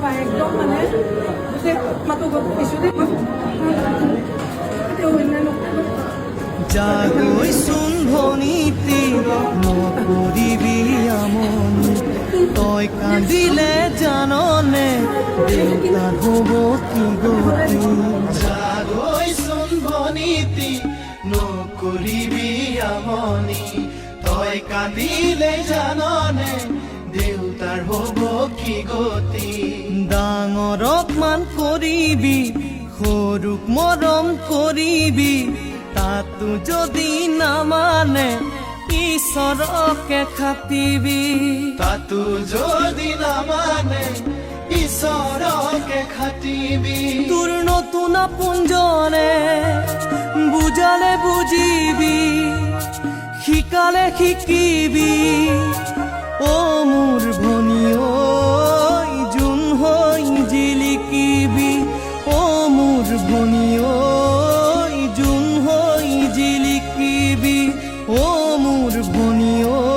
নবা একদম মানে বুঝে মাতো কিছু দিন জাগৈচোন ভনীতি নকৰিবি আমনি তই কান্দিলে জাননে দেউতাৰ হ'ব কি গতি জাগৈচোন ভনীতি নকৰিবি আমনি তই কান্দিলে জাননে দেউতাৰ হ'ব কি গতি ডাঙৰক মান কৰিবি সৰুক মৰম কৰিবি তাতো যদি নামানে ঈশ্বৰকে খাটিবি তাতো যদি নামানে ঈশ্বৰকে খাটিবি তোৰ নতুন আপোনজনে বুজালে বুজিবি শিকালে শিকিবি অ মোৰ ভনী ঐ যোন হৈ জিলিকিবি অ মোৰ ভনী ঐ যোন হৈ জিলিকিবি অ মোৰ ভনী ঐ